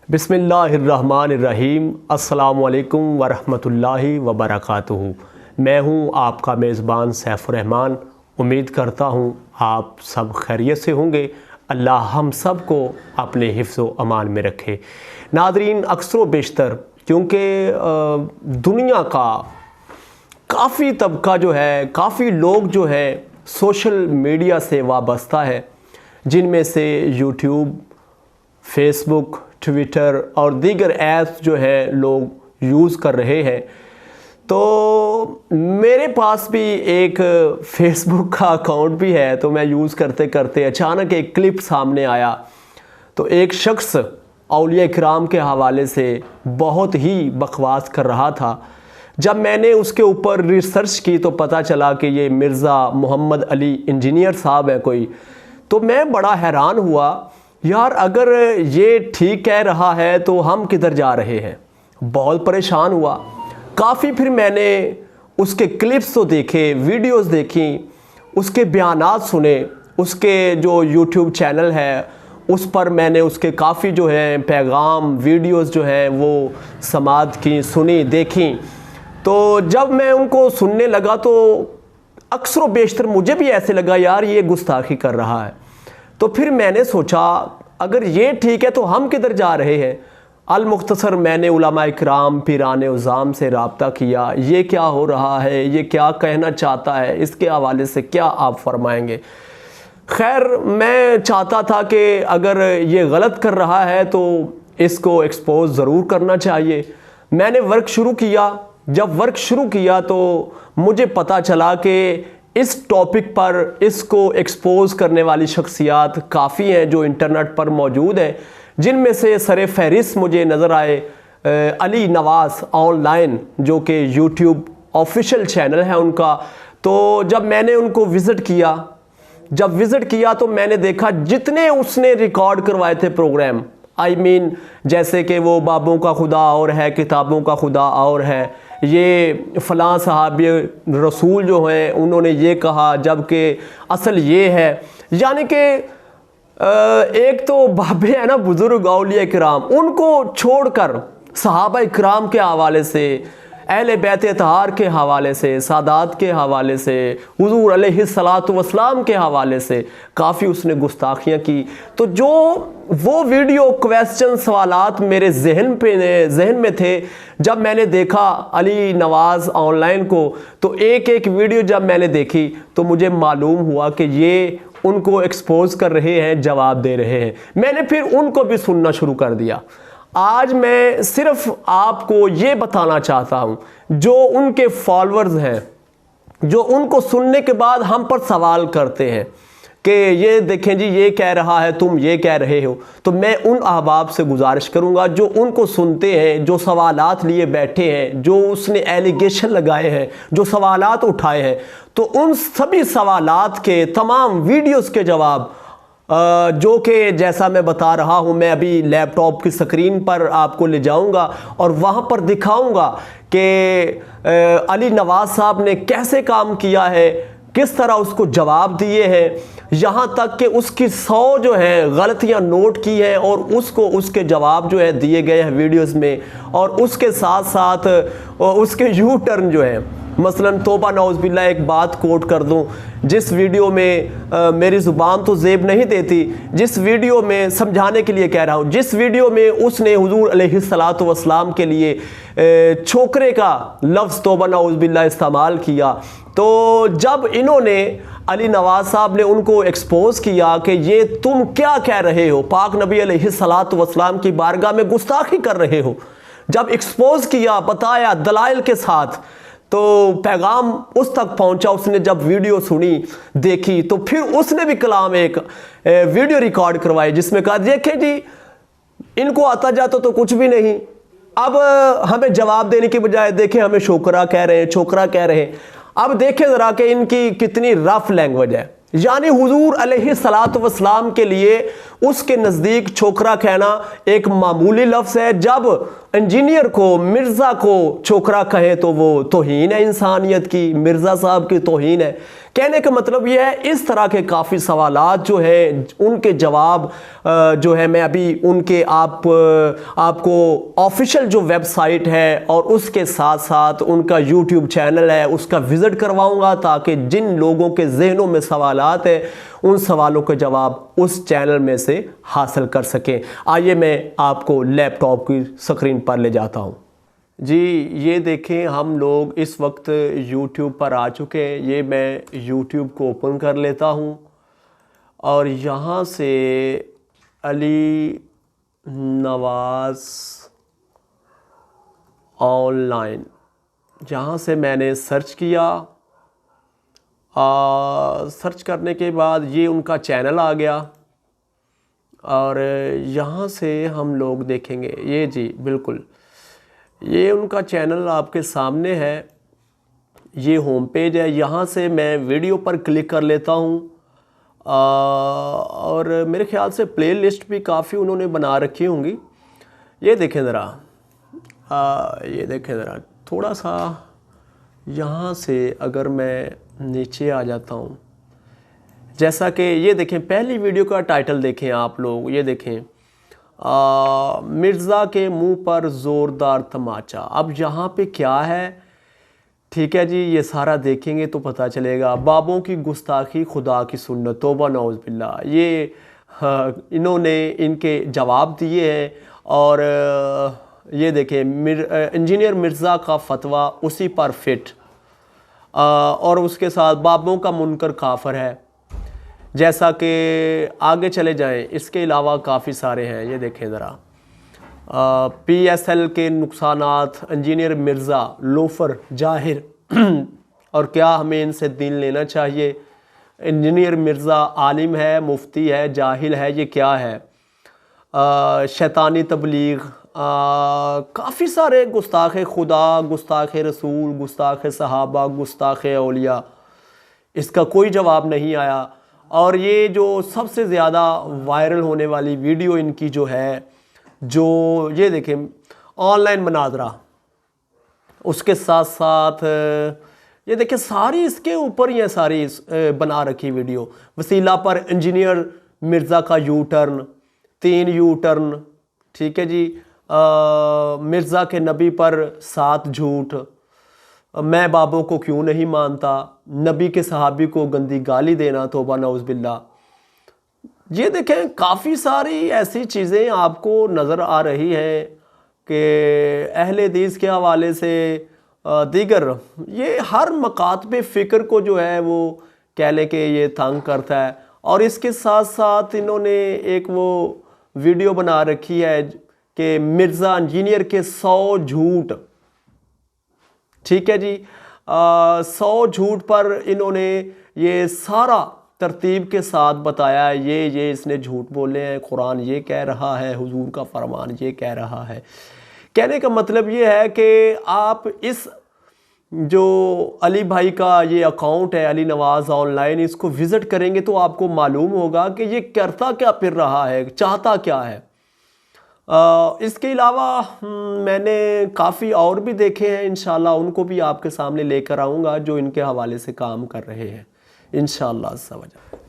बिस्मिल्लाहिर्रहमानिर्रहीम। अस्सलामुअलैकुम वरहमतुल्लाहि वबरकातुहू। मैं हूं आपका मेज़बान सैफुर्रहमान। उम्मीद करता हूं आप सब खैरियत से होंगे। अल्लाह हम सब को अपने हिफ्ज़ व अमान में रखे। नादरीन, अक्सर व बेशतर क्योंकि दुनिया का काफ़ी तबका जो है, काफ़ी लोग जो है सोशल मीडिया से वाबस्ता है, जिनमें से यूट्यूब, फेसबुक, ट्विटर और दीगर ऐप्स जो है लोग यूज़ कर रहे हैं। तो मेरे पास भी एक फेसबुक का अकाउंट भी है, तो मैं यूज़ करते करते अचानक एक क्लिप सामने आया। तो एक शख्स औलिया किराम के हवाले से बहुत ही बकवास कर रहा था। जब मैंने उसके ऊपर रिसर्च की तो पता चला कि ये मिर्ज़ा मोहम्मद अली इंजीनियर साहब है कोई। तो मैं बड़ा हैरान हुआ, यार अगर ये ठीक कह रहा है तो हम किधर जा रहे हैं। बहुत परेशान हुआ। काफ़ी फिर मैंने उसके क्लिप्स तो देखे, वीडियोस देखी, उसके बयानात सुने। उसके जो यूट्यूब चैनल है उस पर मैंने उसके काफ़ी जो है पैगाम वीडियोस जो है वो समाअत की, सुनी, देखी। तो जब मैं उनको सुनने लगा तो अक्सर व बेशतर मुझे भी ऐसे लगा, यार ये गुस्ताखी कर रहा है। तो फिर मैंने सोचा अगर ये ठीक है तो हम किधर जा रहे हैं। अल मुख्तसर मैंने उलमा इकराम, पीराने उज़ाम से रब्ता किया, ये क्या हो रहा है, ये क्या कहना चाहता है, इसके हवाले से क्या आप फरमाएंगे। खैर, मैं चाहता था कि अगर ये गलत कर रहा है तो इसको एक्सपोज ज़रूर करना चाहिए। मैंने वर्क शुरू किया। जब वर्क शुरू किया तो मुझे पता चला कि इस टॉपिक पर इसको एक्सपोज करने वाली शख्सियात काफ़ी हैं जो इंटरनेट पर मौजूद हैं, जिनमें से सरे फहरिस्त मुझे नज़र आए अली नवाज़ ऑनलाइन, जो कि यूट्यूब ऑफिशियल चैनल है उनका। तो जब मैंने उनको विज़िट किया तो मैंने देखा जितने उसने रिकॉर्ड करवाए थे प्रोग्राम, जैसे कि वो बाबों का खुदा और है, किताबों का खुदा और है, ये फ़लाँ सहाबी रसूल जो हैं उन्होंने ये कहा, जबकि असल ये है। यानी कि एक तो बाबे हैं ना बुज़ुर्ग औलिया किराम, उनको छोड़कर सहाबा इकराम के हवाले से, अहले बैत अतहार के हवाले से, सादात के हवाले से, हुज़ूर अलैहिस्सलातु वस्सलाम के हवाले से काफ़ी उसने गुस्ताखियाँ की। तो जो वो वीडियो क्वेश्चन सवालात मेरे जहन में थे, जब मैंने देखा अली नवाज़ ऑनलाइन को, तो एक एक वीडियो जब मैंने देखी तो मुझे मालूम हुआ कि ये उनको एक्सपोज कर रहे हैं, जवाब दे रहे हैं। मैंने फिर उनको भी सुनना शुरू कर दिया। आज मैं सिर्फ आपको ये बताना चाहता हूँ, जो उनके फॉलोअर्स हैं, जो उनको सुनने के बाद हम पर सवाल करते हैं कि ये देखें जी ये कह रहा है, तुम ये कह रहे हो, तो मैं उन अहबाब से गुजारिश करूँगा जो उनको सुनते हैं, जो सवालात लिए बैठे हैं, जो उसने एलिगेशन लगाए हैं, जो सवालात उठाए हैं, तो उन सभी सवालात के तमाम वीडियोस के जवाब जो कि जैसा मैं बता रहा हूं, मैं अभी लैपटॉप की स्क्रीन पर आपको ले जाऊंगा और वहां पर दिखाऊंगा कि अली नवाज़ साहब ने कैसे काम किया है, किस तरह उसको जवाब दिए हैं, यहाँ तक कि उसकी 100 जो है गलतियाँ नोट की हैं और उसको उसके जवाब जो है दिए गए हैं वीडियोस में। और उसके साथ साथ उसके यू टर्न जो है, मसलन तौबा नौज़बिल्लाह एक बात कोट कर दूं, जिस वीडियो में मेरी ज़ुबान तो ज़ेब नहीं देती, जिस वीडियो में समझाने के लिए कह रहा हूँ, जिस वीडियो में उसने हुज़ूर अलैहिस्सलातु वस्सलाम के लिए छोकरे का लफ्ज़ तौबा नौज़बिल्लाह इस्तेमाल किया, तो जब इन्होंने अली नवाज़ साहब ने उनको एक्सपोज किया कि ये तुम क्या कह रहे हो, पाक नबी अलैहिस्सलातु वस्सलाम की बारगाह में गुस्ताखी कर रहे हो, जब एक्सपोज किया, बताया दलाइल के साथ, तो पैगाम उस तक पहुंचा। उसने जब वीडियो सुनी, देखी, तो फिर उसने भी कलाम एक वीडियो रिकॉर्ड करवाई जिसमें कहा, देखें जी इनको आता जाता तो कुछ भी नहीं, अब हमें जवाब देने की बजाय देखें हमें छोकरा कह रहे हैं। अब देखें ज़रा कि इनकी कितनी रफ लैंग्वेज है। यानी हुजूर अलैहिस्सलातु वस्सलाम के लिए उसके नज़दीक छोकरा कहना एक मामूली लफ्ज़ है। जब इंजीनियर को, मिर्ज़ा को छोकरा कहे तो वो तौहीन है इंसानियत की, मिर्ज़ा साहब की तौहीन है। कहने का मतलब ये है, इस तरह के काफ़ी सवालात जो है उनके जवाब जो है मैं अभी उनके आपको ऑफिशियल जो वेबसाइट है और उसके साथ साथ उनका यूट्यूब चैनल है उसका विज़िट करवाऊंगा, ताकि जिन लोगों के जहनों में सवालात हैं उन सवालों के जवाब उस चैनल में से हासिल कर सकें। आइए मैं आपको लैपटॉप की स्क्रीन पर ले जाता हूँ। जी ये देखें, हम लोग इस वक्त YouTube पर आ चुके हैं। ये मैं YouTube को ओपन कर लेता हूँ और यहाँ से अली नवाज़ ऑनलाइन जहाँ से मैंने सर्च किया, सर्च करने के बाद ये उनका चैनल आ गया और यहाँ से हम लोग देखेंगे। ये जी बिल्कुल ये उनका चैनल आपके सामने है, ये होम पेज है। यहाँ से मैं वीडियो पर क्लिक कर लेता हूँ और मेरे ख्याल से प्लेलिस्ट भी काफ़ी उन्होंने बना रखी होंगी। ये देखें ज़रा, ये देखें ज़रा, थोड़ा सा यहाँ से अगर मैं नीचे आ जाता हूँ, जैसा कि ये देखें पहली वीडियो का टाइटल देखें आप लोग, ये देखें मिर्ज़ा के मुंह पर ज़ोरदार तमाचा। अब यहाँ पे क्या है, ठीक है जी, ये सारा देखेंगे तो पता चलेगा। बाबों की गुस्ताखी खुदा की सुन्नत, तौबा नौज़ बिल्लाह, ये इन्होंने इनके जवाब दिए हैं। और ये देखें इंजीनियर मिर्ज़ा का फतवा उसी पर फिट, और उसके साथ बाबों का मुनकर काफिर है। जैसा कि आगे चले जाएं, इसके अलावा काफ़ी सारे हैं। ये देखें ज़रा, PSL के नुकसानात, इंजीनियर मिर्ज़ा लोफर जाहिर और क्या हमें इनसे दीन लेना चाहिए। इंजीनियर मिर्ज़ा आलिम है, मुफ्ती है, जाहिल है, ये क्या है। शैतानी तबलीग, काफ़ी सारे गुस्ताख खुदा, गुस्ताख रसूल, गुस्ताख सहाबा, गुस्ताख औलिया, इसका कोई जवाब नहीं आया। और ये जो सबसे ज़्यादा वायरल होने वाली वीडियो इनकी जो है, जो ये देखें ऑनलाइन मुनाज़रा, उसके साथ साथ ये देखें सारी इसके ऊपर ही है, सारी बना रखी वीडियो। वसीला पर इंजीनियर मिर्ज़ा का यू टर्न, 3 यू टर्न, ठीक है जी। मिर्ज़ा के नबी पर 7 झूठ, मैं बाबों को क्यों नहीं मानता, नबी के सहाबी को गंदी गाली देना, तौबा नौज़ बिल्लाह। ये देखें काफ़ी सारी ऐसी चीज़ें आपको नज़र आ रही हैं कि अहले हदीस के हवाले से दीगर, ये हर मकात पे फ़िक्र को जो है वो कह लें कि ये तंग करता है। और इसके साथ साथ इन्होंने एक वो वीडियो बना रखी है कि मिर्ज़ा इंजीनियर के 100 झूठ, ठीक है जी, 100 झूठ पर इन्होंने ये सारा तरतीब के साथ बताया है। ये इसने झूठ बोले हैं, कुरान ये कह रहा है, हुजूर का फरमान ये कह रहा है। कहने का मतलब ये है कि आप इस जो अली भाई का ये अकाउंट है अली नवाज़ ऑनलाइन, इसको विज़िट करेंगे तो आपको मालूम होगा कि ये करता क्या फिर रहा है, चाहता क्या है। इसके अलावा मैंने काफ़ी और भी देखे हैं, इंशाल्लाह उनको भी आपके सामने लेकर आऊँगा जो इनके हवाले से काम कर रहे हैं इंशाल्लाह।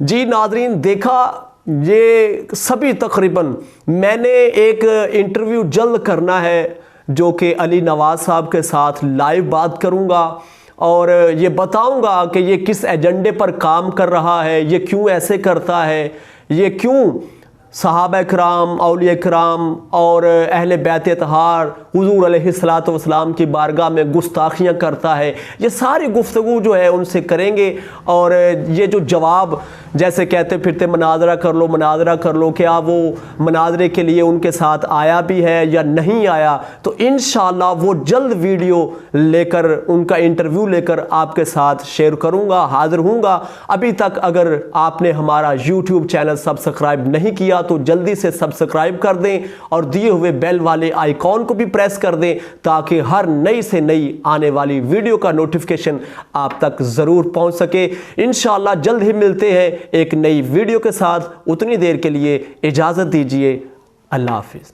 जी नाज़रीन, देखा ये सभी तकरीबन, मैंने एक इंटरव्यू जल्द करना है जो कि अली नवाज़ साहब के साथ लाइव बात करूँगा और ये बताऊँगा कि ये किस एजेंडे पर काम कर रहा है, ये क्यों ऐसे करता है, ये क्यों सहाबा कराम, औलिया कराम और अहले बैत अतहार हुजूर अलैहिस्सलातु वस्सलाम की बारगाह में गुस्ताखियाँ करता है। ये सारी गुफ्तगू जो है उनसे करेंगे और ये जो जवाब जैसे कहते फिरते मनाजरा कर लो, मनाजरा कर लो, क्या वो मनाजरे के लिए उनके साथ आया भी है या नहीं आया, तो इंशाअल्लाह वो जल्द वीडियो लेकर, उनका इंटरव्यू लेकर आपके साथ शेयर करूँगा, हाज़िर हूँगा। अभी तक अगर आपने हमारा यूट्यूब चैनल सब्सक्राइब नहीं किया तो जल्दी से सब्सक्राइब कर दें और दिए हुए बेल वाले आइकॉन को भी प्रेस कर दें ताकि हर नई से नई आने वाली वीडियो का नोटिफिकेशन आप तक ज़रूर पहुंच सके। इंशाअल्लाह जल्द ही मिलते हैं एक नई वीडियो के साथ। उतनी देर के लिए इजाज़त दीजिए। अल्लाह हाफिज़।